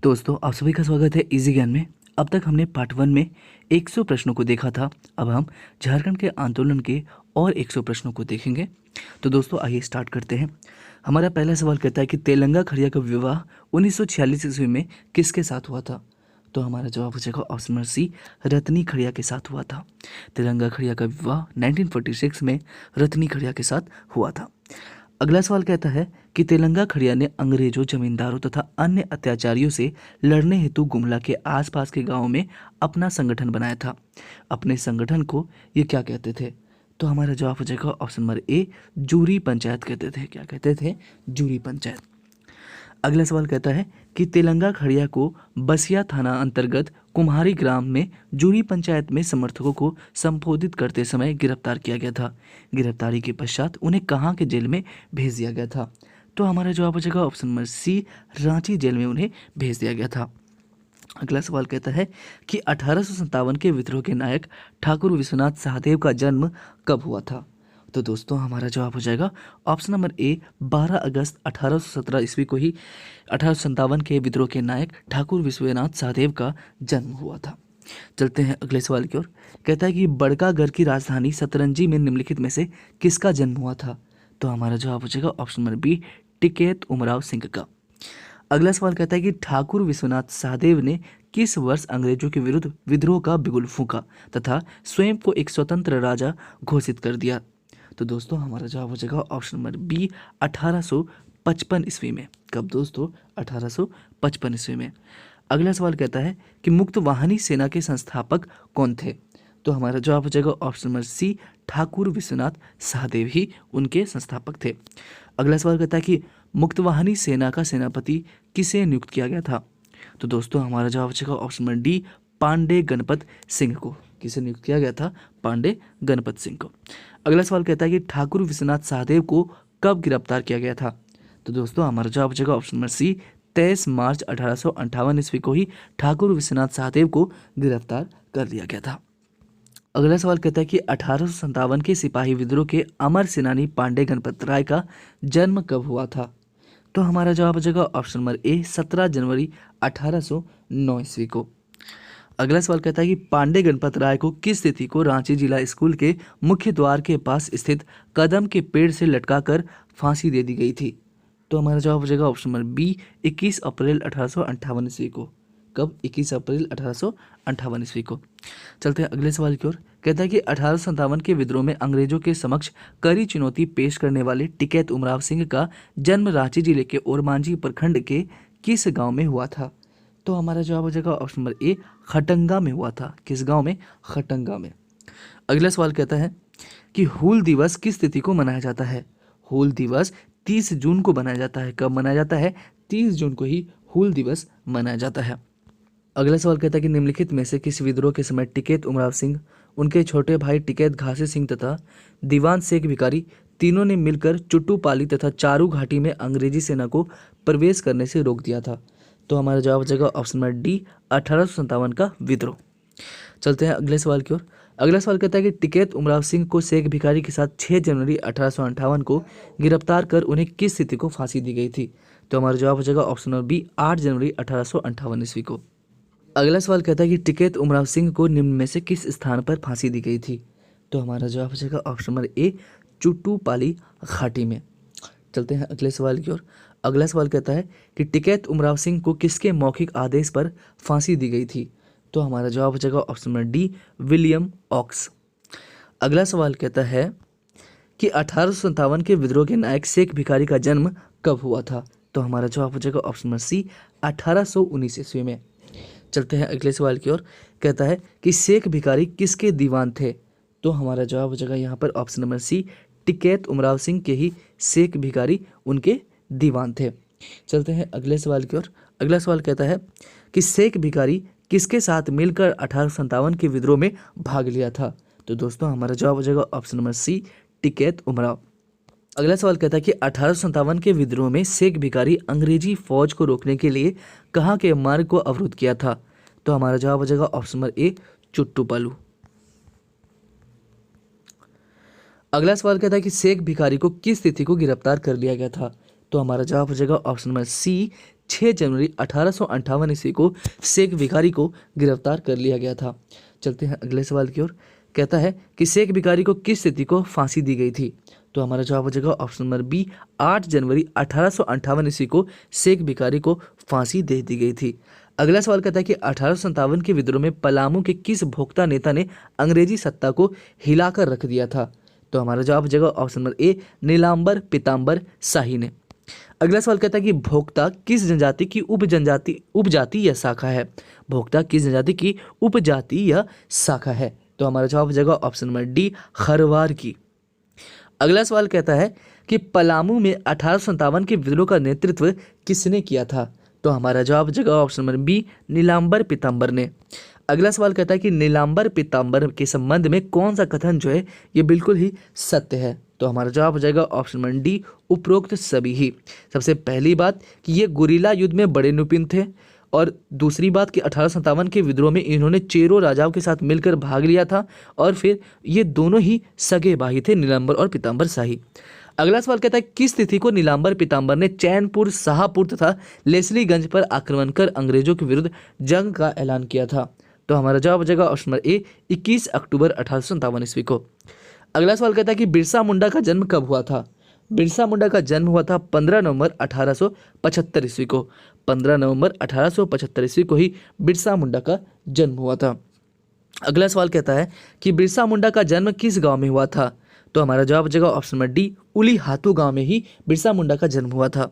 दोस्तों आप सभी का स्वागत है इजी ज्ञान में। अब तक हमने पार्ट 1 में 100 प्रश्नों को देखा था। अब हम झारखंड के आंदोलन के और 100 प्रश्नों को देखेंगे। तो दोस्तों आइए स्टार्ट करते हैं। हमारा पहला सवाल कहता है कि तेलंगा खड़िया का विवाह 1946 ईस्वी में किसके साथ हुआ था। तो हमारा जवाब हो जाएगा ऑप्शन नंबर सी, रतनी खड़िया के साथ हुआ था। तेलंगा खड़िया का विवाह 1946 में रतनी खड़िया के साथ हुआ था। अगला सवाल कहता है कि तेलंगा खड़िया ने अंग्रेजों, जमींदारों तथा अन्य अत्याचारियों से लड़ने हेतु गुमला के आसपास के गांवों में अपना संगठन बनाया था। अपने संगठन को ये क्या कहते थे। तो हमारा जवाब हो जाएगा option number A, jury panchayat कहते थे। क्या कहते थे? जूरी पंचायत। अगला सवाल कहता है कि तेलंगा खड़िया को बसिया थाना अंतर्गत कुम्हारी ग्राम में जूरी पंचायत में समर्थकों को संबोधित करते समय गिरफ्तार किया गया था। गिरफ्तारी के पश्चात उन्हें कहाँ के जेल में भेज दिया गया था। तो हमारा जवाब हो जाएगा option number C, Ranchi jail में उन्हें भेज दिया गया था। अगला सवाल कहता है कि 1857 के विद्रोह के नायक ठाकुर विश्वनाथ सहदेव का जन्म कब हुआ था। तो दोस्तों हमारा जवाब हो जाएगा ऑप्शन नंबर ए, 12 अगस्त 1817 ईस्वी को ही 1857 के विद्रोह के नायक ठाकुर विश्वनाथ सहदेव का जन्म हुआ था। चलते हैं अगले सवाल की ओर। कहता है कि बड़कागढ़ की राजधानी सतरंजी में निम्नलिखित में से किसका जन्म हुआ था। तो हमारा जवाब हो जाएगा option number B, Tikait Umrao Singh का। अगला सवाल कहता है कि ठाकुर विश्वनाथ सहदेव ने किस वर्ष अंग्रेजों के विरुद्ध विद्रोह का बिगुल फूंका तथा स्वयं को एक स्वतंत्र राजा घोषित कर दिया। तो दोस्तों हमारा जवाब हो जाएगा ऑप्शन नंबर बी, 1855 ईस्वी में। कब दोस्तों? 1855 ईस्वी में। अगला सवाल कहता है कि मुक्त वाहिनी सेना के संस्थापक कौन थे। तो हमारा जवाब हो जाएगा option number C, Thakur Vishwanath Sahdev ही उनके संस्थापक थे। अगला सवाल कहता है कि मुक्तवाहिनी सेना का सेनापति किसे नियुक्त किया गया था। तो दोस्तों हमारा जवाब हो जाएगा option number D, Pande Ganpat Singh को। किसे नियुक्त किया गया था? पांडे गणपत सिंह को। अगला सवाल कहता है कि ठाकुर विश्वनाथ सहदेव को कब गिरफ्तार किया गया था। तो दोस्तों हमारा जवाब हो जाएगा ऑप्शन नंबर सी, 23 मार्च 1858 ईस्वी को ही ठाकुर विश्वनाथ सहदेव को गिरफ्तार कर लिया गया था। अगला सवाल कहता है कि 1857 के सिपाही विद्रोह के अमर सेनानी पांडे गणपत राय का जन्म कब हुआ था। तो हमारा जवाब हो जाएगा ऑप्शन नंबर ए, 17 जनवरी 1809 ईस्वी को। अगला सवाल कहता है कि पांडे गणपत राय को किस तिथि को रांची जिला स्कूल के मुख्य द्वार के पास स्थित कदम के पेड़ से लटकाकर फांसी दे दी गई थी। तो हमारा जवाब हो जाएगा ऑप्शन नंबर बी, 21 अप्रैल 1858 ईस्वी को। कब? 21 अप्रैल 1858 ईस्वी को। चलते हैं अगले सवाल की ओर। कहता है कि 1857 के विद्रोह में अंग्रेजों के समक्ष कड़ी चुनौती पेश करने वाले टिकैत उमराव सिंह का जन्म रांची जिले के ओरमांझी प्रखंड के किस गांव में हुआ था। तो हमारा जवाब हो जाएगा ऑप्शन नंबर ए, खटंगा में हुआ था। किस गांव में? खटंगा में। अगला सवाल कहता है कि हूल दिवस किस तिथि को मनाया जाता है। हूल दिवस 30 जून को मनाया जाता है। कब मनाया जाता है? 30 जून को ही हूल दिवस मनाया जाता है। अगला सवाल कहता है कि निम्नलिखित में से किस विद्रोह के समय टिकैत उमराव सिंह, उनके छोटे भाई टिकैत घासी सिंह तथा दीवान शेख भिखारी तीनों ने मिलकर चुट्टूपाली तथा चारू घाटी में अंग्रेजी सेना को प्रवेश करने से रोक दिया था। तो हमारा जवाब हो जाएगा ऑप्शन नंबर डी, 1857 का विद्रोह। चलते हैं अगले सवाल की ओर। अगला सवाल कहता है कि टिकैत उमराव सिंह को शेख भिखारी के साथ 6 जनवरी 1858 को गिरफ्तार कर उन्हें किस तिथि को फांसी दी गई थी। तो हमारा जवाब हो जाएगा ऑप्शन नंबर बी, 8 जनवरी 1858 ईस्वी को। अगला सवाल कहता है कि टिकैत उमराव सिंह को निम्न में से किस स्थान पर फांसी दी गई थी। तो हमारा जवाब हो जाएगा ऑप्शन नंबर ए, चुट्टूपाली घाटी में। चलते हैं अगले सवाल की ओर। अगला सवाल कहता है कि टिकैत उमराव सिंह को किसके मौखिक आदेश पर फांसी दी गई थी। तो हमारा जवाब हो जाएगा option number D, William Oakes. अगला सवाल कहता है कि 1857 के विद्रोह के नायक शेख भिखारी का जन्म कब हुआ था। तो हमारा जवाब हो जाएगा ऑप्शन नंबर सी, 1819 ईस्वी में। चलते हैं अगले सवाल की ओर। कहता है कि शेख भिखारी किसके दीवान थे। तो हमारा जवाब हो जाएगा यहाँ पर option number C, Tikait Umrao Singh के ही शेख भिखारी उनके दीवान थे। चलते हैं अगले सवाल की ओर। अगला सवाल कहता है कि शेख भिखारी किसके साथ मिलकर 1857 के विद्रोह में भाग लिया था। तो दोस्तों हमारा जवाब हो जाएगा option number C, Tikait Umrao. अगला सवाल कहता है कि 1857 के विद्रोह में शेख भिखारी अंग्रेजी फौज को रोकने के लिए कहाँ के मार्ग को अवरुद्ध किया था। तो हमारा जवाब हो जाएगा ऑप्शन नंबर ए, चुट्टूपालू। अगला सवाल कहता है कि शेख भिखारी को किस तिथि को गिरफ्तार कर लिया गया था। तो हमारा जवाब हो जाएगा ऑप्शन नंबर सी, 6 जनवरी 1858 ईस्वी को शेख भिखारी को गिरफ्तार कर लिया गया था। चलते हैं अगले सवाल की ओर। कहता है कि शेख भिखारी को किस तिथि को फांसी दी गई थी? तो हमारा जवाब हो जाएगा ऑप्शन नंबर बी, 8 जनवरी 1858 ईस्वी को शेख भिखारी को फांसी दे दी गई थी। अगला सवाल कहता है कि 1857 के विद्रोह में पलामू के किस भोक्ता नेता ने अंग्रेजी सत्ता को हिलाकर रख दिया था? तो हमारा जवाब हो जाएगा ऑप्शन नंबर ए, नीलांबर पीताम्बर शाही ने। अगला सवाल कहता है कि भोक्ता किस जनजाति की उपजाति या शाखा है? भोक्ता किस जनजाति की उपजाति या शाखा है? तो हमारा जवाब हो जाएगा ऑप्शन नंबर डी, खरवार की। अगला सवाल कहता है कि पलामू में 1857 के विद्रोह का नेतृत्व किसने किया था? तो हमारा जवाब हो जाएगा ऑप्शन नंबर बी, नीलांबर पीताम्बर ने। अगला सवाल कहता है कि नीलांबर पीताम्बर के संबंध में कौन सा कथन जो है ये बिल्कुल ही सत्य है? तो हमारा जवाब हो जाएगा ऑप्शन नंबर डी, उपरोक्त सभी ही। सबसे पहली बात कि ये गुरिल्ला युद्ध में बड़े निपुण थे, और दूसरी बात कि 1857 के विद्रोह में इन्होंने चेरों राजाओं के साथ मिलकर भाग लिया था, और फिर ये दोनों ही सगे भाई थे, नीलांबर और पीताम्बर शाही। अगला सवाल कहता है किस तिथि को नीलांबर पीताम्बर ने चैनपुर, शाहपुर तथा लेस्लीगंज पर आक्रमण कर अंग्रेजों के विरुद्ध जंग का ऐलान किया था? तो हमारा जवाब हो जाएगा ऑप्शन नंबर ए, 21 अक्टूबर 1857 ईस्वी को। अगला सवाल कहता है कि बिरसा मुंडा का जन्म कब हुआ था? बिरसा मुंडा का जन्म हुआ था 15 नवंबर 1875 ईस्वी को। 15 नवंबर 1875 ईस्वी को ही बिरसा मुंडा का जन्म हुआ था। अगला सवाल कहता है कि बिरसा मुंडा का जन्म किस गांव में हुआ था? तो हमारा जवाब हो जाएगा ऑप्शन नंबर डी, उली हाथू गांव में ही बिरसा मुंडा का जन्म हुआ था।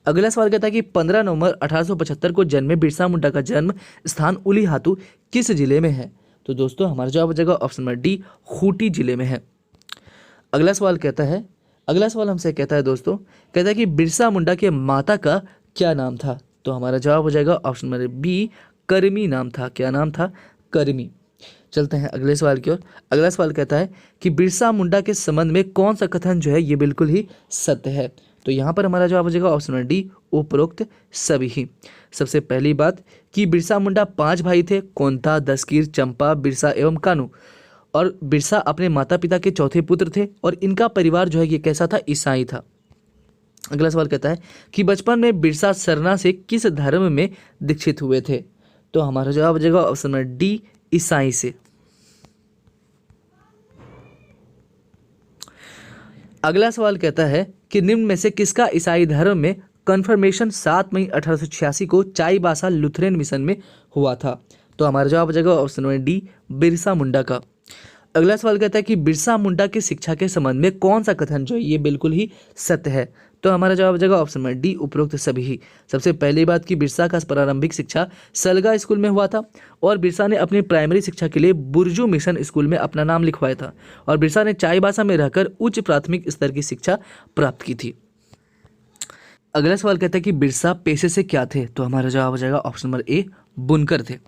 अगला सवाल कहता है कि 15 नवंबर 1875 को जन्मे बिरसा मुंडा का जन्म स्थान उली हाथू किस जिले में है? तो दोस्तों हमारा जवाब हो जाएगा ऑप्शन नंबर डी, खूंटी जिले में है। अगला सवाल हमसे कहता है दोस्तों, कहता है कि बिरसा मुंडा के माता का क्या नाम था? तो हमारा जवाब हो जाएगा ऑप्शन नंबर बी, करमी नाम था। क्या नाम था? करमी। चलते हैं अगले सवाल की ओर। अगला सवाल कहता है कि बिरसा मुंडा के संबंध में कौन सा कथन जो है ये बिल्कुल ही सत्य है? तो यहाँ पर हमारा जवाब हो जाएगा ऑप्शन नंबर डी, उपरोक्त सभी ही। सबसे पहली बात कि बिरसा मुंडा 5 भाई थे, कोंता, दसकीर, चंपा, बिरसा एवं कानू, और बिरसा अपने माता पिता के चौथे पुत्र थे, और इनका परिवार जो है ये कैसा था? ईसाई था। अगला सवाल कहता है कि बचपन में बिरसा सरना से किस धर्म में दीक्षित हुए थे? तो हमारा जवाब हो जाएगा ऑप्शन नंबर डी, ईसाई से। अगला सवाल कहता है कि निम्न में से किसका ईसाई धर्म में कन्फर्मेशन 7 मई 1886 को चाईबासा लुथेरन मिशन में हुआ था? तो हमारा जवाब हो जाएगा option number D, Birsa Munda का। अगला सवाल कहता है कि बिरसा मुंडा की शिक्षा के संबंध में कौन सा कथन जो है ये बिल्कुल ही सत्य है? तो हमारा जवाब हो जाएगा ऑप्शन नंबर डी, उपरोक्त सभी ही। सबसे पहली बात कि बिरसा का प्रारंभिक शिक्षा सलगा स्कूल में हुआ था, और बिरसा ने अपनी प्राइमरी शिक्षा के लिए बुरजू मिशन स्कूल में अपना नाम लिखवाया था, और बिरसा ने चाईबासा में रहकर उच्च प्राथमिक स्तर की शिक्षा प्राप्त की थी। अगला सवाल कहता है कि बिरसा पेशे से क्या थे? तो हमारा जवाब हो जाएगा ऑप्शन नंबर ए, बुनकर थे।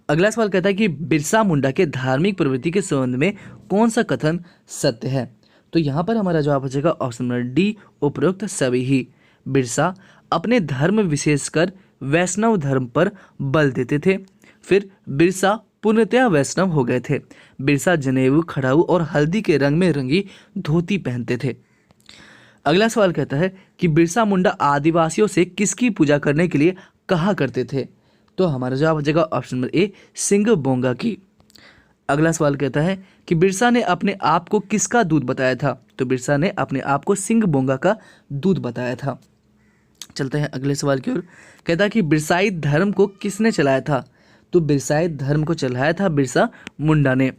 अगला सवाल कहता है कि बिरसा मुंडा के धार्मिक प्रवृत्ति के संबंध में कौन सा कथन सत्य है? तो यहाँ पर हमारा जवाब हो जाएगा ऑप्शन नंबर डी, उपरोक्त सभी ही। बिरसा अपने धर्म विशेषकर वैष्णव धर्म पर बल देते थे। फिर बिरसा पूर्णतया वैष्णव हो गए थे। बिरसा जनेऊ, खड़ाऊ और हल्दी के रंग में रंगी धोती पहनते थे। अगला सवाल कहता है कि बिरसा मुंडा आदिवासियों से किसकी पूजा करने के लिए कहा करते थे? तो हमारा जवाब हो जाएगा ऑप्शन नंबर ए, सिंह बोंगा की। अगला सवाल कहता है कि बिरसा ने अपने आप को किसका दूत बताया था? तो बिरसा ने अपने आप को सिंह बोंगा का दूत बताया था। चलते हैं अगले सवाल की ओर। कहता है कि बिरसाई धर्म को किसने चलाया था? तो बिरसाई धर्म को चलाया था बिरसा मुंडा ने।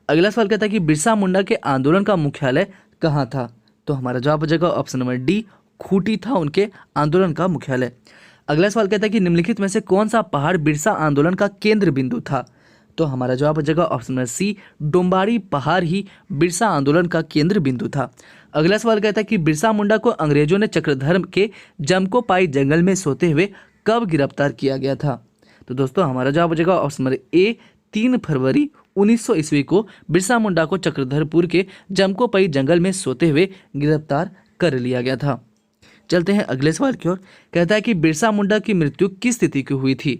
अगला सवाल कहता है कि बिरसा मुंडा के आंदोलन का मुख्यालय कहाँ था? तो हमारा जवाब हो जाएगा ऑप्शन नंबर डी, खूंटी था उनके आंदोलन का मुख्यालय। अगला सवाल कहता है कि निम्नलिखित में से कौन सा पहाड़ बिरसा आंदोलन का केंद्र बिंदु था? तो हमारा जवाब हो जाएगा ऑप्शन नंबर सी, डोंबारी पहाड़ ही बिरसा आंदोलन का केंद्र बिंदु था। अगला सवाल कहता है कि बिरसा मुंडा को अंग्रेजों ने चक्रधर्म के जमकोपाई जंगल में सोते हुए कब गिरफ्तार किया गया था? तो दोस्तों हमारा जवाब हो जाएगा ऑप्शन नंबर ए, 3 फरवरी 1900 ईस्वी को बिरसा मुंडा को चक्रधरपुर के जमकोपाई जंगल में सोते हुए गिरफ्तार कर लिया गया था। चलते हैं अगले सवाल की ओर। कहता है कि बिरसा मुंडा की मृत्यु किस तिथि की हुई थी?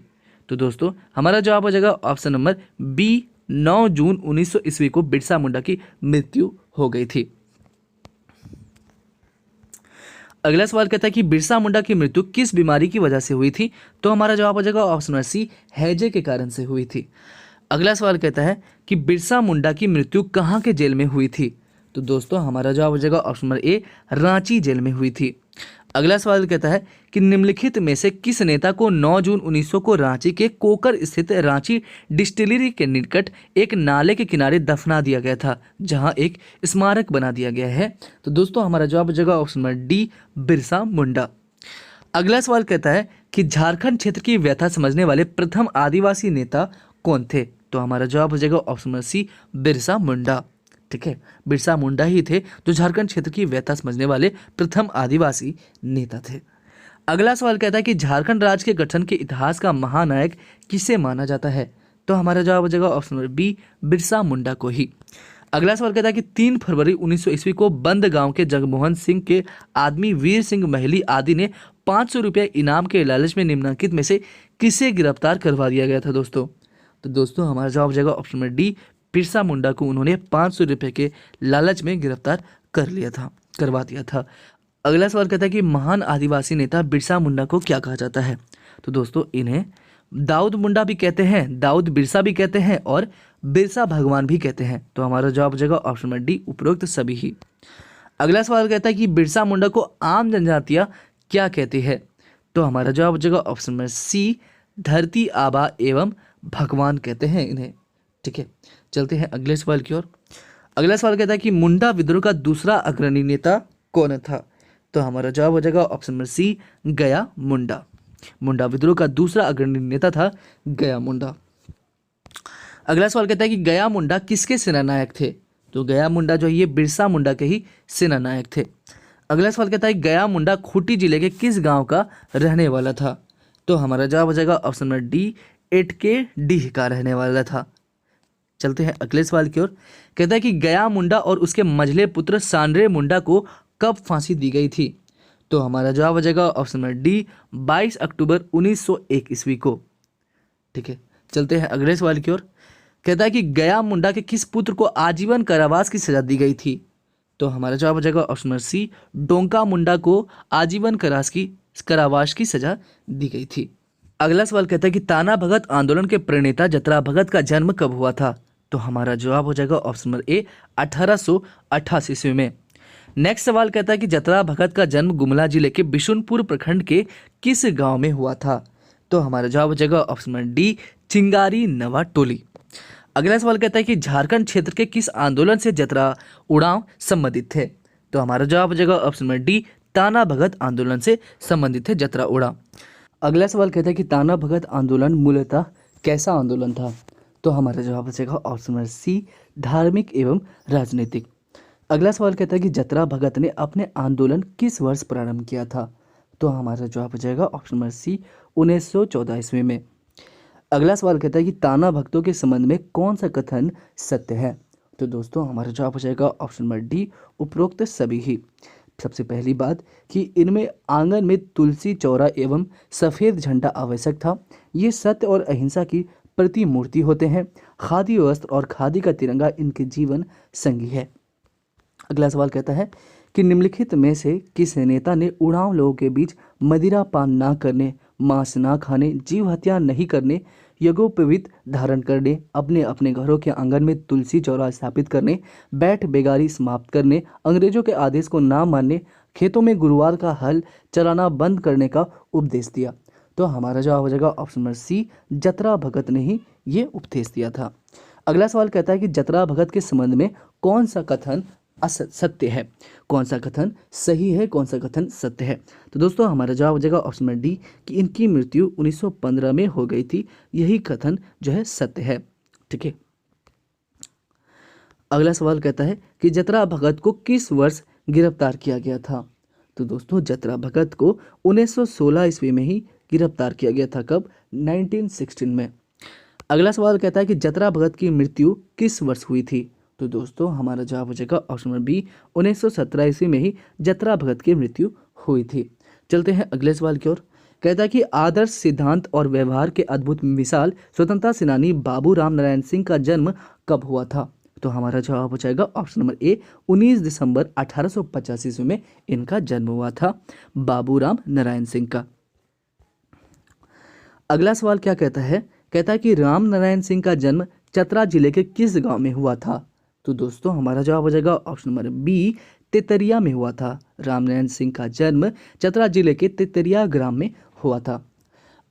तो दोस्तों हमारा जवाब हो जाएगा ऑप्शन नंबर बी, 9 जून 1900 ईस्वी को बिरसा मुंडा की मृत्यु हो गई थी। अगला सवाल कहता है कि बिरसा मुंडा की मृत्यु किस बीमारी की वजह से हुई थी? तो हमारा जवाब हो जाएगा ऑप्शन नंबर सी, हैजे के कारण से हुई थी। अगला सवाल कहता है कि बिरसा मुंडा की मृत्यु कहाँ के जेल में हुई थी? तो दोस्तों हमारा जवाब हो जाएगा option number A, Ranchi jail में हुई थी। अगला सवाल कहता है कि निम्नलिखित में से किस नेता को 9 जून 1900 को रांची के कोकर स्थित रांची डिस्टिलरी के निकट एक नाले के किनारे दफना दिया गया था, जहां एक स्मारक बना दिया गया है? तो दोस्तों हमारा जवाब हो जाएगा option number D, Birsa Munda. अगला सवाल कहता है कि झारखंड क्षेत्र की व्यथा समझने वाले प्रथम आदिवासी नेता कौन थे? तो हमारा जवाब हो जाएगा ऑप्शन नंबर सी, बिरसा मुंडा। ठीक है, बिरसा मुंडा ही थे जो झारखंड क्षेत्र की व्यथा समझने वाले प्रथम आदिवासी नेता थे। अगला सवाल कहता है कि झारखंड राज्य के गठन के इतिहास का महानायक किसे माना जाता है? तो हमारा जवाब हो जाएगा option number B, Birsa Munda को ही। अगला सवाल कहता है कि 3 फरवरी 1900 ईस्वी को बंद गांव के जगमोहन सिंह के आदमी वीर सिंह महली आदि ने 500 रुपये इनाम के लालच में निम्नलिखित में से किसे गिरफ्तार करवा दिया गया था दोस्तों? तो दोस्तों हमारा जवाब हो जाएगा option number D, Birsa Munda को उन्होंने 500 रुपये के लालच में गिरफ्तार करवा दिया था। अगला सवाल कहता है कि महान आदिवासी नेता बिरसा मुंडा को क्या कहा जाता है? तो दोस्तों इन्हें दाऊद मुंडा भी कहते हैं, दाऊद बिरसा भी कहते हैं और बिरसा भगवान भी कहते हैं। तो हमारा जवाब हो जाएगा ऑप्शन नंबर डी, उपरोक्त सभी ही। अगला सवाल कहता है कि बिरसा मुंडा को आम जनजातियां क्या कहती है? तो हमारा जवाब हो जाएगा ऑप्शन नंबर सी, धरती आबा एवं भगवान कहते हैं इन्हें। ठीक है, चलते हैं अगले सवाल की ओर। अगला सवाल कहता है कि मुंडा विद्रोह का दूसरा अग्रणी नेता कौन था? तो हमारा जवाब हो जाएगा ऑप्शन नंबर सी, गया मुंडा। मुंडा विद्रोह का दूसरा अग्रणी नेता था गया मुंडा। अगला सवाल कहता है कि गया मुंडा किसके सेनानायक थे? तो गया मुंडा जो है ये बिरसा मुंडा के ही सेनानायक थे। अगला सवाल कहता है गया मुंडा खूंटी जिले के किस गांव का रहने वाला था? तो हमारा जवाब हो जाएगा ऑप्शन नंबर डी, एटके डीह का रहने वाला था। चलते हैं अगले सवाल की ओर। कहता है कि गया मुंडा और उसके मझले पुत्र सांडरे मुंडा को कब फांसी दी गई थी? तो हमारा जवाब हो जाएगा ऑप्शन नंबर डी, 22 अक्टूबर 1901 ईस्वी को। ठीक है, चलते हैं अगले सवाल की ओर। कहता है कि गया मुंडा के किस पुत्र को आजीवन कारावास की सजा दी गई थी? तो हमारा जवाब हो जाएगा ऑप्शन नंबर सी, डोंका मुंडा को आजीवन कारावास की सजा दी गई थी। अगला सवाल कहता है कि ताना भगत आंदोलन के प्रणेता जतरा भगत का जन्म कब हुआ था? तो हमारा जवाब हो जाएगा ऑप्शन नंबर ए, 1888 ईस्वी में। नेक्स्ट सवाल कहता है कि जतरा भगत का जन्म गुमला जिले के बिशुनपुर प्रखंड के किस गांव में हुआ था? तो हमारा जवाब हो जाएगा ऑप्शन नंबर डी, चिंगारी नवा टोली। अगला सवाल कहता है कि झारखंड क्षेत्र के किस आंदोलन से जतरा उड़ाव संबंधित थे? तो हमारा जवाब हो जाएगा ऑप्शन नंबर डी, ताना भगत आंदोलन से संबंधित थे जतरा उड़ाव। अगला सवाल कहता है कि ताना भगत आंदोलन मूलतः कैसा आंदोलन था? तो हमारा जवाब हो जाएगा ऑप्शन नंबर सी, धार्मिक एवं राजनीतिक। अगला सवाल कहता है कि जतरा भगत ने अपने आंदोलन किस वर्ष प्रारंभ किया था? तो हमारा जवाब हो जाएगा ऑप्शन नंबर सी, 1914 ईस्वी में। अगला सवाल कहता है कि ताना भक्तों के संबंध में कौन सा कथन सत्य है? तो दोस्तों हमारा जवाब हो जाएगा ऑप्शन नंबर डी, उपरोक्त सभी ही। सबसे पहली बात कि इनमें आंगन में तुलसी चौरा एवं सफ़ेद झंडा आवश्यक था। ये सत्य और अहिंसा की प्रतिमूर्ति होते हैं। खादी वस्त्र और खादी का तिरंगा इनके जीवन संगी है। अगला सवाल कहता है कि निम्नलिखित में से किस नेता ने उड़ाव लोगों के बीच मदिरा पान ना करने, मांस ना खाने, जीव हत्या नहीं करने, यज्ञोपवीत धारण करने, अपने अपने घरों के आंगन में तुलसी चौरा स्थापित करने, बैठ बेगारी समाप्त करने, अंग्रेजों के आदेश को ना मानने, खेतों में गुरुवार का हल चलाना बंद करने का उपदेश दिया? तो हमारा जवाब हो जाएगा ऑप्शन नंबर सी, जतरा भगत ने ही ये उपदेश दिया था। अगला सवाल कहता है कि जतरा भगत के संबंध में कौन सा कथन सत्य है, कौन सा कथन सही है, कौन सा कथन सत्य है? तो दोस्तों हमारा जवाब हो जाएगा ऑप्शन नंबर डी कि इनकी मृत्यु 1915 में हो गई थी। यही कथन जो है सत्य है। ठीक है, अगला सवाल कहता है कि जतरा भगत को किस वर्ष गिरफ्तार किया गया था? तो दोस्तों जतरा भगत को 1916 ईस्वी में ही गिरफ्तार किया गया था। कब? 1916 में। अगला सवाल कहता है कि जतरा भगत की मृत्यु किस वर्ष हुई थी? तो दोस्तों हमारा जवाब हो जाएगा ऑप्शन नंबर बी, 1917 ईस्वी में ही जतरा भगत की मृत्यु हुई थी। चलते हैं अगले सवाल की ओर। कहता है कि आदर्श सिद्धांत और व्यवहार के अद्भुत मिसाल स्वतंत्रता सेनानी बाबू राम नारायण सिंह का जन्म कब हुआ था? तो हमारा जवाब हो जाएगा ऑप्शन नंबर ए, 19 दिसंबर 1885 ईस्वी में इनका जन्म हुआ था, बाबूराम नारायण सिंह का। अगला सवाल क्या कहता है, कहता है कि राम नारायण सिंह का जन्म चतरा जिले के किस गांव में हुआ था। तो दोस्तों हमारा जवाब हो जाएगा ऑप्शन नंबर बी, तेतरिया में हुआ था। राम नारायण सिंह का जन्म चतरा जिले के तेतरिया ग्राम में हुआ था।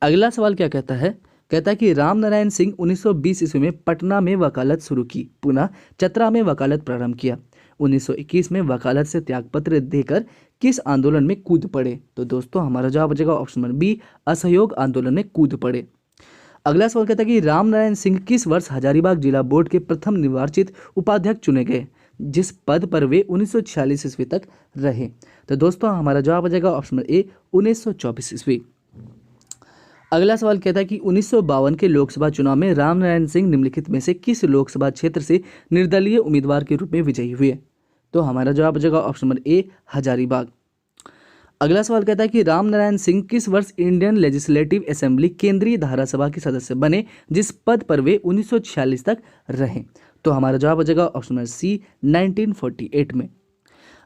अगला सवाल क्या कहता है, कहता है कि राम नारायण सिंह 1920 ईस्वी में पटना में वकालत शुरू की, पुनः चतरा में वकालत प्रारंभ किया। 1921 में वकालत से त्यागपत्र देकर किस आंदोलन में कूद पड़े। तो दोस्तों हमारा जवाब हो जाएगा ऑप्शन नंबर बी, असहयोग आंदोलन में कूद पड़े। अगला सवाल कहता है कि राम नारायण सिंह किस वर्ष हजारीबाग जिला बोर्ड के प्रथम निर्वाचित उपाध्यक्ष चुने गए, जिस पद पर वे 1946 ईस्वी तक रहे। तो दोस्तों हमारा जवाब हो जाएगा ऑप्शन नंबर ए, 1924 ईस्वी। अगला सवाल कहता है कि 1952 के लोकसभा चुनाव में राम नारायण सिंह निम्नलिखित में से किस लोकसभा क्षेत्र से निर्दलीय उम्मीदवार के रूप में विजयी हुए। तो हमारा जवाब हो जाएगा ऑप्शन नंबर ए, हजारीबाग। अगला सवाल कहता है कि राम नारायण सिंह किस वर्ष इंडियन लेजिस्लेटिव असेंबली केंद्रीय धारासभा के सदस्य बने, जिस पद पर वे 1946 तक रहे। तो हमारा जवाब हो जाएगा ऑप्शन नंबर सी, 1948 में।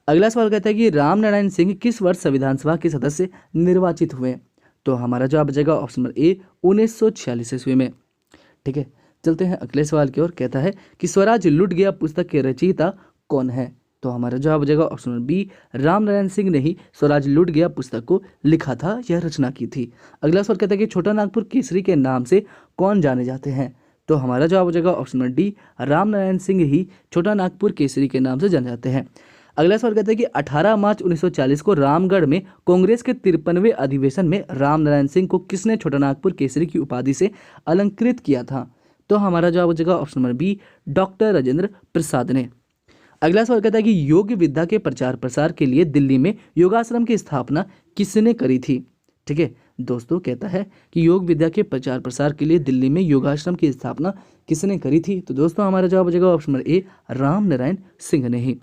अगला सवाल कहता है कि राम नारायण सिंह किस वर्ष संविधान सभा के सदस्य निर्वाचित हुए। तो हमारा जवाब हो जाएगा ऑप्शन नंबर ए, 1946 ईस्वी में। ठीक है, चलते हैं अगले सवाल की ओर। कहता है कि स्वराज लुट गया पुस्तक के रचयिता कौन है। तो हमारा जवाब हो जाएगा option number B, Ram Narayan Singh ने ही स्वराज लुट गया पुस्तक को लिखा था, यह रचना की थी। अगला सवाल कहता है कि छोटा नागपुर केसरी के नाम से कौन जाने जाते हैं। तो हमारा जवाब हो जाएगा option number D, Ram Narayan Singh ही छोटा नागपुर केसरी के नाम से जाने जाते हैं। अगला सवाल कहता है कि 18 मार्च 1940 को रामगढ़ में कांग्रेस के 53वें अधिवेशन में राम नारायण सिंह को किसने छोटा नागपुर केसरी की उपाधि से अलंकृत किया था। तो हमारा जवाब हो जाएगा option number B, doctor Rajendra Prasad ने। अगला सवाल कहता है कि योग विद्या के प्रचार प्रसार के लिए दिल्ली में योगाश्रम की स्थापना किसने करी थी। ठीक है दोस्तों, कहता है कि योग विद्या के प्रचार प्रसार के लिए दिल्ली में योगाश्रम की स्थापना किसने करी थी। तो दोस्तों हमारा जवाब हो जाएगा ऑप्शन नंबर ए, राम नारायण सिंह ने ही।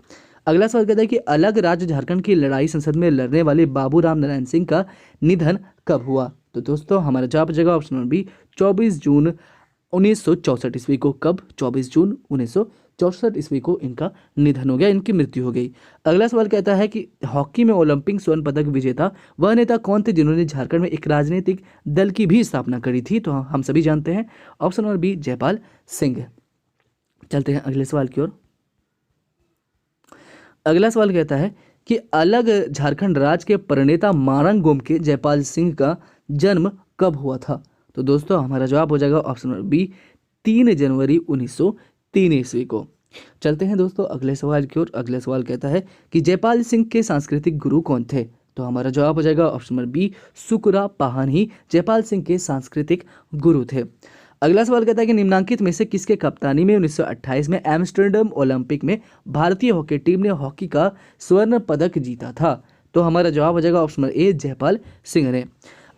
अगला सवाल कहता है कि अलग राज्य झारखंड की लड़ाई संसद में लड़ने वाले बाबूराम नारायण सिंह का निधन कब हुआ। तो दोस्तों हमारा जवाब हो जाएगा ऑप्शन नंबर बी, 24 जून 1964 ईस्वी को। कब? 24 जून 1964 ईस्वी को इनका निधन हो गया, इनकी मृत्यु हो गई। अगला सवाल कहता है कि हॉकी में ओलंपिक स्वर्ण पदक विजेता वह नेता कौन थे जिन्होंने झारखंड में एक राजनीतिक दल की भी स्थापना करी थी। तो हम सभी जानते हैं option number B, Jaipal Singh. चलते हैं अगले सवाल की ओर। अगला सवाल कहता है कि अलग झारखंड राज्य के प्रणेता मारंग गोमके जयपाल सिंह का जन्म कब हुआ था। तो दोस्तों हमारा जवाब हो जाएगा ऑप्शन नंबर बी, 3 जनवरी 1903 ईस्वी को। चलते हैं दोस्तों अगले सवाल की ओर। अगला सवाल कहता है कि जयपाल सिंह के सांस्कृतिक गुरु कौन थे। तो हमारा जवाब हो जाएगा ऑप्शन नंबर बी, सुकरा पाहन ही जयपाल सिंह के सांस्कृतिक गुरु थे। अगला सवाल कहता है कि निम्नांकित में से किसके कप्तानी में 1928 में एम्स्टर्डम ओलंपिक में भारतीय हॉकी टीम ने हॉकी का स्वर्ण पदक जीता था। तो हमारा जवाब हो जाएगा ऑप्शन नंबर ए, जयपाल सिंह ने।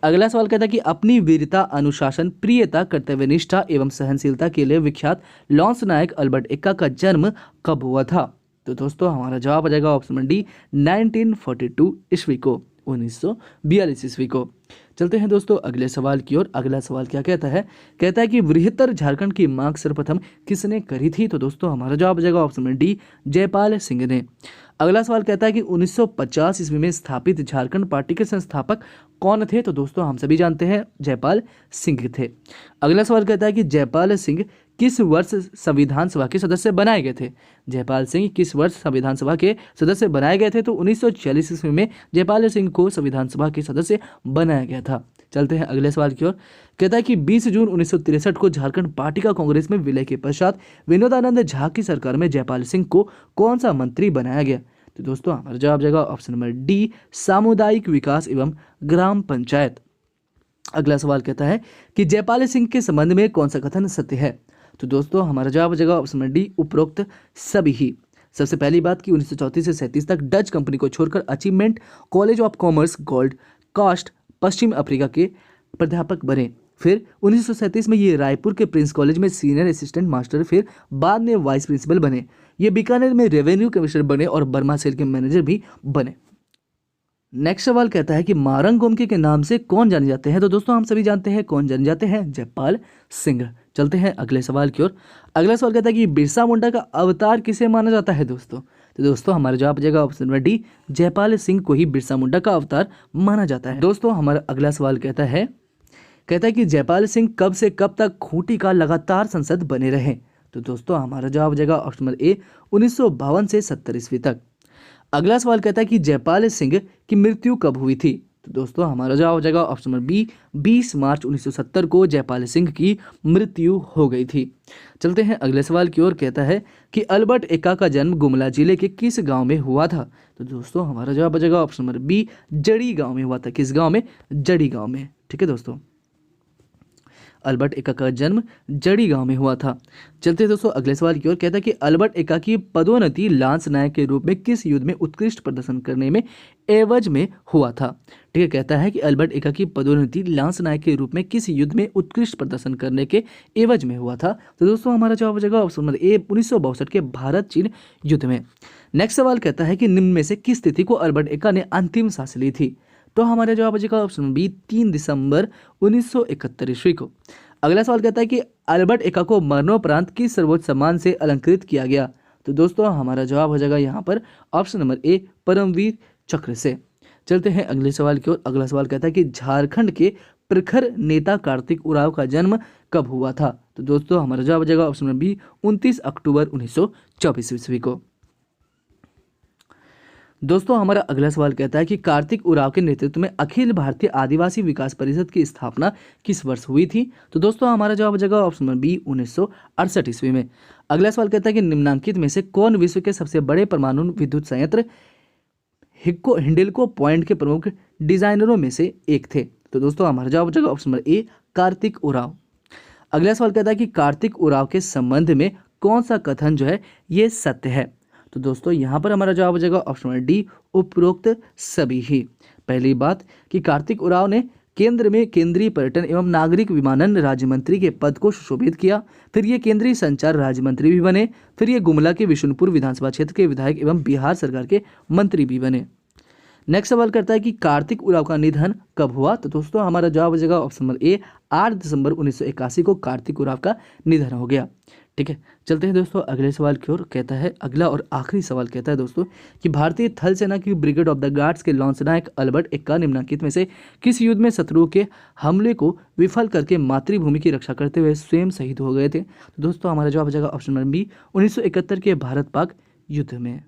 अगला सवाल कहता है कि अपनी वीरता, अनुशासन, प्रियता, कर्तव्यनिष्ठा एवं सहनशीलता के लिए विख्यात लॉन्स नायक अल्बर्ट एक्का का जन्म कब हुआ था। तो दोस्तों हमारा जवाब हो जाएगा ऑप्शन नंबर डी, 1942 ईस्वी को, 1942 ईस्वी को। चलते हैं दोस्तों अगले सवाल की ओर। अगला सवाल क्या कहता है, कहता है कि बृहत्तर झारखंड की मांग सर्वप्रथम किसने करी थी। तो दोस्तों हमारा जवाब हो जाएगा option number D, Jaipal Singh ने। अगला सवाल कहता है कि 1950 ईस्वी में स्थापित झारखंड पार्टी के संस्थापक कौन थे। तो दोस्तों हम सभी जानते हैं जयपाल सिंह थे। अगला सवाल कहता है कि जयपाल सिंह किस वर्ष संविधान सभा के सदस्य बनाए गए थे। जयपाल सिंह किस वर्ष संविधान सभा के सदस्य बनाए गए थे। तो 1946 ईस्वी में जयपाल सिंह को संविधान सभा के सदस्य बनाया गया था। चलते हैं अगले सवाल की ओर। कहता है कि 20 जून 1963 को झारखंड पार्टी का कांग्रेस में विलय के पश्चात विनोदानंद झा की सरकार में जयपाल सिंह को कौन सा मंत्री बनाया गया। तो दोस्तों हमारा जवाब जाएगा ऑप्शन नंबर डी, सामुदायिक विकास एवं ग्राम पंचायत। अगला सवाल कहता है कि जयपाल सिंह के संबंध में कौन सा कथन सत्य है। तो दोस्तों हमारा जवाब हो जाएगा ऑप्शन नंबर डी, उपरोक्त सभी ही। सबसे पहली बात कि 1934 से 37 तक डच कंपनी को छोड़कर Achimota college of commerce Gold Coast पश्चिम अफ्रीका के प्राध्यापक बने। फिर 1937 में ये रायपुर के प्रिंस कॉलेज में सीनियर असिस्टेंट मास्टर, फिर बाद में वाइस प्रिंसिपल बने। ये बीकानेर में रेवेन्यू कमिश्नर बने और बर्मा सेल के मैनेजर भी बने। नेक्स्ट सवाल कहता है कि मारंग गोमके के नाम से कौन जाने जाते हैं। तो दोस्तों हम सभी जानते हैं कौन जाने जाते हैं, जयपाल सिंह। चलते हैं अगले सवाल की ओर। अगला सवाल कहता है कि बिरसा मुंडा का अवतार किसे माना जाता है दोस्तों। तो दोस्तों हमारा जवाब हो जाएगा option number D, Jaipal Singh को ही बिरसा मुंडा का अवतार माना जाता है। दोस्तों हमारा अगला सवाल कहता है कि जयपाल सिंह कब से कब तक खूंटी का लगातार सांसद बने रहे। तो दोस्तों हमारा जवाब हो जाएगा ऑप्शन नंबर ए, 1952 से 70 ईस्वी तक। अगला सवाल कहता है कि जयपाल सिंह की मृत्यु कब हुई थी। तो दोस्तों हमारा जवाब हो जाएगा ऑप्शन नंबर बी, 20 मार्च 1970 को जयपाल सिंह की मृत्यु हो गई थी। चलते हैं अगले सवाल की ओर। कहता है कि अल्बर्ट एक्का का जन्म गुमला जिले के किस गांव में हुआ था। तो दोस्तों हमारा जवाब हो जाएगा ऑप्शन नंबर बी, जड़ी गांव में हुआ था। किस गांव में, जड़ी गांव में। ठीक है दोस्तों, अल्बर्ट एक्का का जन्म जड़ी गांव में हुआ था। चलते हैं दोस्तों अगले सवाल की ओर। कहता है कि अल्बर्ट एक्का की पदोन्नति लांस नायक के रूप में किस युद्ध में उत्कृष्ट प्रदर्शन करने में एवज में हुआ था। ठीक है, कहता है कि अल्बर्ट एक्का की पदोन्नति लांस नायक के रूप में किस युद्ध में उत्कृष्ट प्रदर्शन करने के एवज में हुआ था। तो दोस्तों हमारा जवाब हो जाएगा ऑप्शन नंबर ए, 1962 के भारत चीन युद्ध में। नेक्स्ट सवाल कहता है कि निम्न में से किस तिथि को अल्बर्ट एक्का ने अंतिम सांस ली थी। तो हमारा जवाब हो जाएगा ऑप्शन बी, 3 दिसंबर 1971 ईस्वी को। अगला सवाल कहता है कि अल्बर्ट एक्का को मरणोपरांत किस सर्वोच्च सम्मान से अलंकृत किया गया। तो दोस्तों हमारा जवाब हो जाएगा यहाँ पर ऑप्शन नंबर ए, परमवीर चक्र से। चलते हैं अगले सवाल की ओर। अगला सवाल कहता है कि झारखंड के प्रखर नेता कार्तिक उरांव का जन्म कब हुआ था। तो दोस्तों हमारा जवाब हो जाएगा ऑप्शन नंबर बी, 29 अक्टूबर 1924 ईस्वी को। दोस्तों हमारा अगला सवाल कहता है कि कार्तिक उरांव के नेतृत्व में अखिल भारतीय आदिवासी विकास परिषद की स्थापना किस वर्ष हुई थी। तो दोस्तों हमारा जवाब हो जाएगा ऑप्शन नंबर बी, 1968 ईस्वी में। अगला सवाल कहता है कि निम्नलिखित में से कौन विश्व के सबसे बड़े परमाणु विद्युत संयंत्र हिंडल्को पॉइंट के प्रमुख डिजाइनरों में से एक थे। तो दोस्तों हमारा जवाब हो जाएगा ऑप्शन नंबर ए, कार्तिक उरांव। अगला सवाल कहता है कि कार्तिक उरांव के संबंध में कौन सा कथन जो है ये सत्य है। तो दोस्तों यहाँ पर हमारा जवाब हो जाएगा ऑप्शन नंबर डी, उपरोक्त सभी ही। पहली बात कि कार्तिक उरांव ने केंद्र में केंद्रीय पर्यटन एवं नागरिक विमानन राज्य मंत्री के पद को सुशोभित किया। फिर ये केंद्रीय संचार राज्य मंत्री भी बने। फिर ये गुमला के विशुनपुर विधानसभा क्षेत्र के विधायक एवं बिहार सरकार के मंत्री भी बने। नेक्स्ट सवाल करता है कि कार्तिक उरांव का निधन कब हुआ। तो दोस्तों हमारा जवाब हो जाएगा ऑप्शन नंबर ए, 8 दिसंबर 1981 को कार्तिक उरांव का निधन हो गया। ठीक है, चलते हैं दोस्तों अगले सवाल की ओर। कहता है अगला और आखिरी सवाल कहता है दोस्तों कि भारतीय थल सेना की ब्रिगेड ऑफ द गार्ड्स के लॉन्च नायक अल्बर्ट एक्का निम्नलिखित में से किस युद्ध में शत्रु के हमले को विफल करके मातृभूमि की रक्षा करते हुए स्वयं शहीद हो गए थे। तो दोस्तों हमारा जवाब हो जाएगा ऑप्शन नंबर बी, 1971 के भारत पाक युद्ध में।